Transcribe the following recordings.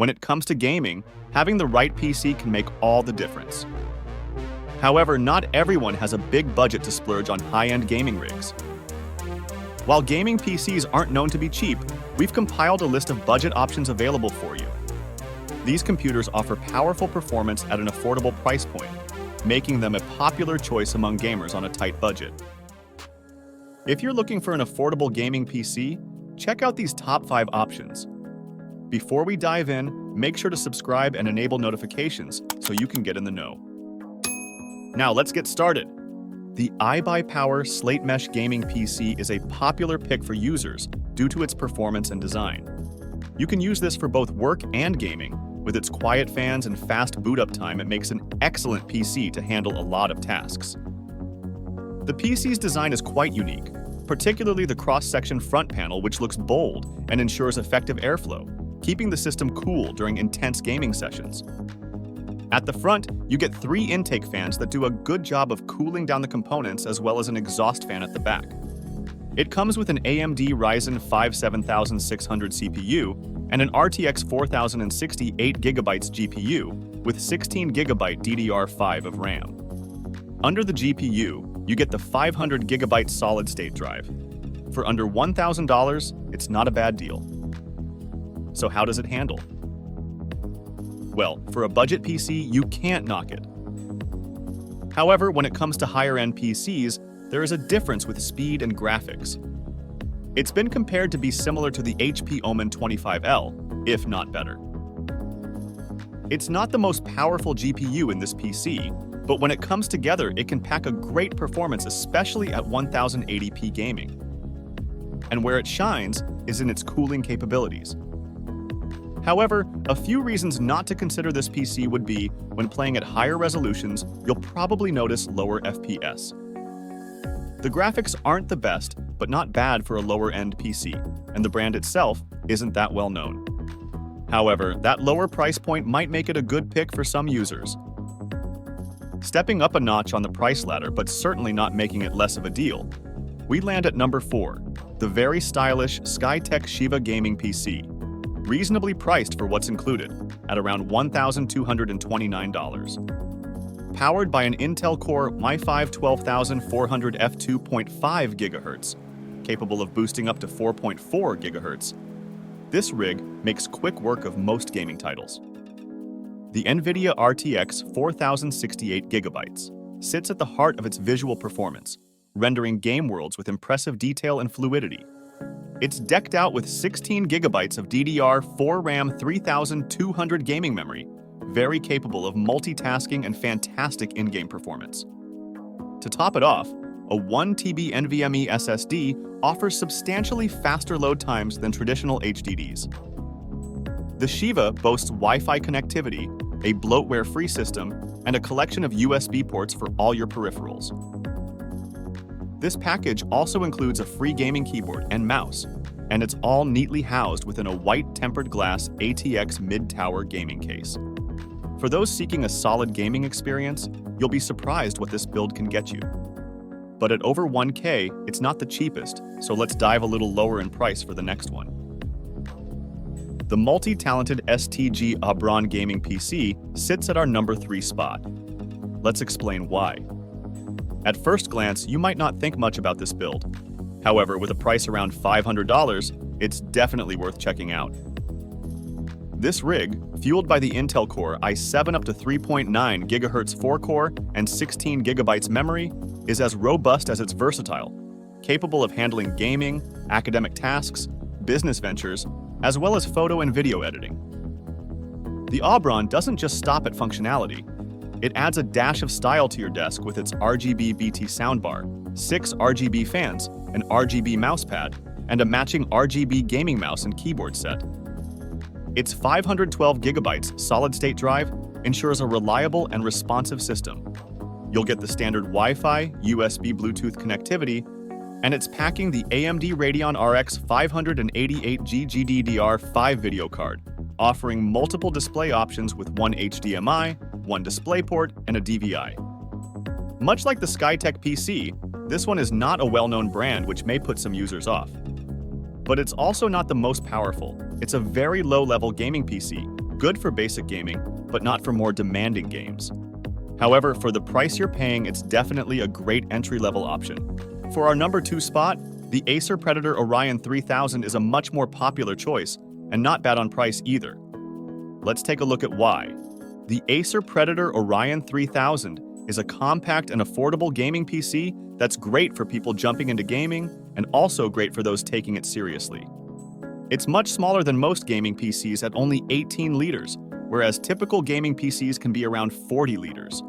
When it comes to gaming, having the right PC can make all the difference. However, not everyone has a big budget to splurge on high-end gaming rigs. While gaming PCs aren't known to be cheap, we've compiled a list of budget options available for you. These computers offer powerful performance at an affordable price point, making them a popular choice among gamers on a tight budget. If you're looking for an affordable gaming PC, check out these top 5 options. Before we dive in, make sure to subscribe and enable notifications so you can get in the know. Now let's get started. The iBuyPower Slate Mesh Gaming PC is a popular pick for users due to its performance and design. You can use this for both work and gaming. With its quiet fans and fast boot-up time, it makes an excellent PC to handle a lot of tasks. The PC's design is quite unique, particularly the cross-section front panel, which looks bold and ensures effective airflow, keeping the system cool during intense gaming sessions. At the front, you get 3 intake fans that do a good job of cooling down the components, as well as an exhaust fan at the back. It comes with an AMD Ryzen 5 7600 CPU and an RTX 4060 8GB GPU with 16GB DDR5 of RAM. Under the GPU, you get the 500GB solid-state drive. For under $1,000, it's not a bad deal. So how does it handle? Well, for a budget PC, you can't knock it. However, when it comes to higher-end PCs, there is a difference with speed and graphics. It's been compared to be similar to the HP Omen 25L, if not better. It's not the most powerful GPU in this PC, but when it comes together, it can pack a great performance, especially at 1080p gaming. And where it shines is in its cooling capabilities. However, a few reasons not to consider this PC would be, when playing at higher resolutions, you'll probably notice lower FPS. The graphics aren't the best, but not bad for a lower-end PC, and the brand itself isn't that well known. However, that lower price point might make it a good pick for some users. Stepping up a notch on the price ladder, but certainly not making it less of a deal, we land at number 4, the very stylish Skytech Shiva Gaming PC. Reasonably priced for what's included, at around $1,229. Powered by an Intel Core i5 12400 f2.5 GHz, capable of boosting up to 4.4 GHz, this rig makes quick work of most gaming titles. The NVIDIA RTX 4068GB sits at the heart of its visual performance, rendering game worlds with impressive detail and fluidity. It's decked out with 16GB of DDR4 RAM 3200 gaming memory, very capable of multitasking and fantastic in-game performance. To top it off, a 1TB NVMe SSD offers substantially faster load times than traditional HDDs. The Shiva boasts Wi-Fi connectivity, a bloatware-free system, and a collection of USB ports for all your peripherals. This package also includes a free gaming keyboard and mouse, and it's all neatly housed within a white tempered glass ATX mid-tower gaming case. For those seeking a solid gaming experience, you'll be surprised what this build can get you. But at over $1K, it's not the cheapest, so let's dive a little lower in price for the next one. The multi-talented STG Aubron Gaming PC sits at our number 3 spot. Let's explain why. At first glance, you might not think much about this build. However, with a price around $500, it's definitely worth checking out. This rig, fueled by the Intel Core i7 up to 3.9 GHz 4-core and 16 GB memory, is as robust as it's versatile, capable of handling gaming, academic tasks, business ventures, as well as photo and video editing. The Aubron doesn't just stop at functionality. It adds a dash of style to your desk with its RGB BT soundbar, 6 RGB fans, an RGB mousepad, and a matching RGB gaming mouse and keyboard set. Its 512GB solid-state drive ensures a reliable and responsive system. You'll get the standard Wi-Fi, USB Bluetooth connectivity, and it's packing the AMD Radeon RX 588G GDDR5 video card, offering multiple display options with one HDMI, one DisplayPort, and a DVI. Much like the Skytech PC, this one is not a well-known brand, which may put some users off. But it's also not the most powerful. It's a very low-level gaming PC, good for basic gaming, but not for more demanding games. However, for the price you're paying, it's definitely a great entry-level option. For our number 2 spot, the Acer Predator Orion 3000 is a much more popular choice, and not bad on price either. Let's take a look at why. The Acer Predator Orion 3000 is a compact and affordable gaming PC that's great for people jumping into gaming, and also great for those taking it seriously. It's much smaller than most gaming PCs at only 18 liters, whereas typical gaming PCs can be around 40 liters.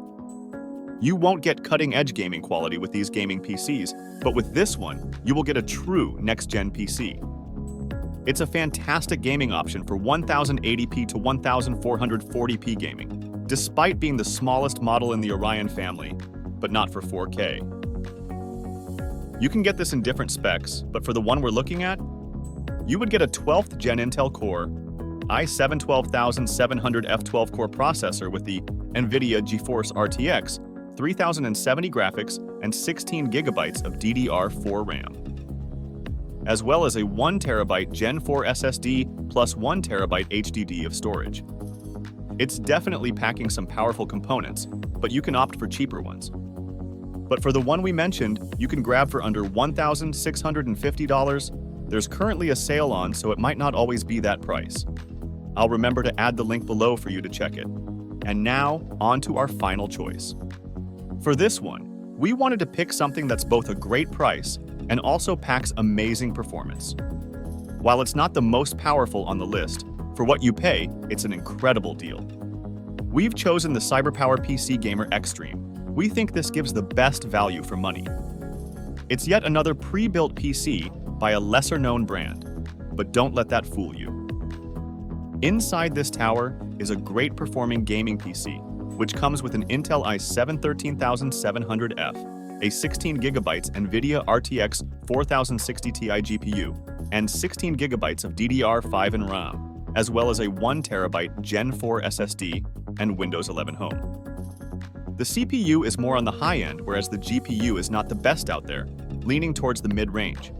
You won't get cutting-edge gaming quality with these gaming PCs, but with this one, you will get a true next-gen PC. It's a fantastic gaming option for 1080p to 1440p gaming, despite being the smallest model in the Orion family, but not for 4K. You can get this in different specs, but for the one we're looking at, you would get a 12th Gen Intel Core, i7 12700 F12 core processor with the NVIDIA GeForce RTX 3070 graphics and 16 gigabytes of DDR4 RAM, as well as a 1TB Gen 4 SSD plus 1TB HDD of storage. It's definitely packing some powerful components, but you can opt for cheaper ones. But for the one we mentioned, you can grab for under $1,650. There's currently a sale on, so it might not always be that price. I'll remember to add the link below for you to check it. And now, on to our final choice. For this one, we wanted to pick something that's both a great price and also packs amazing performance. While it's not the most powerful on the list, for what you pay, it's an incredible deal. We've chosen the CyberPower PC Gamer Extreme. We think this gives the best value for money. It's yet another pre-built PC by a lesser-known brand, but don't let that fool you. Inside this tower is a great performing gaming PC, which comes with an Intel i7 13700F, a 16GB NVIDIA RTX 4060 Ti GPU, and 16GB of DDR5 and RAM, as well as a 1TB Gen 4 SSD and Windows 11 Home. The CPU is more on the high end, whereas the GPU is not the best out there, leaning towards the mid-range.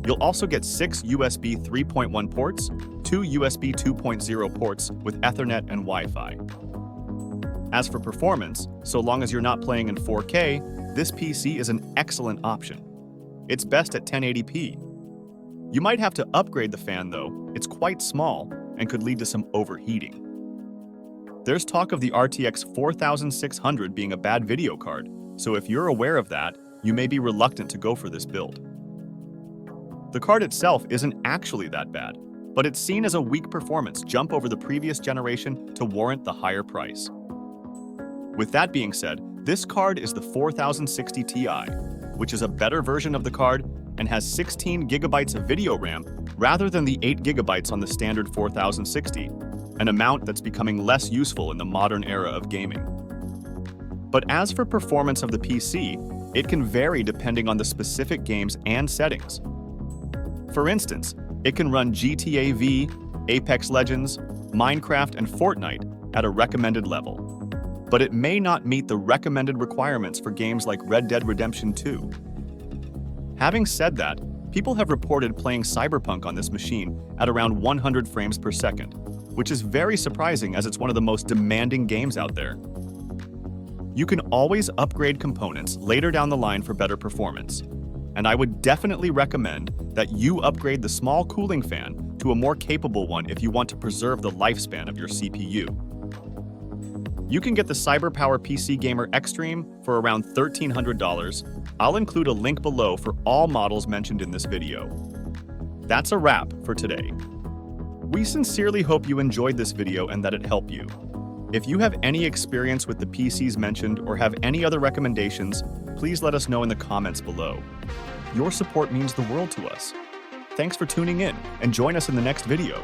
You'll also get 6 USB 3.1 ports, 2 USB 2.0 ports with Ethernet and Wi-Fi. As for performance, so long as you're not playing in 4K, this PC is an excellent option. It's best at 1080p. You might have to upgrade the fan though, it's quite small and could lead to some overheating. There's talk of the RTX 4600 being a bad video card, so if you're aware of that, you may be reluctant to go for this build. The card itself isn't actually that bad, but it's seen as a weak performance jump over the previous generation to warrant the higher price. With that being said, this card is the 4060 Ti, which is a better version of the card and has 16 gigabytes of video RAM rather than the 8 gigabytes on the standard 4060, an amount that's becoming less useful in the modern era of gaming. But as for performance of the PC, it can vary depending on the specific games and settings. For instance, it can run GTA V, Apex Legends, Minecraft, and Fortnite at a recommended level. But it may not meet the recommended requirements for games like Red Dead Redemption 2. Having said that, people have reported playing Cyberpunk on this machine at around 100 frames per second, which is very surprising as it's one of the most demanding games out there. You can always upgrade components later down the line for better performance, and I would definitely recommend that you upgrade the small cooling fan to a more capable one if you want to preserve the lifespan of your CPU. You can get the CyberPower PC Gamer Extreme for around $1,300. I'll include a link below for all models mentioned in this video. That's a wrap for today. We sincerely hope you enjoyed this video and that it helped you. If you have any experience with the PCs mentioned or have any other recommendations, please let us know in the comments below. Your support means the world to us. Thanks for tuning in, and join us in the next video.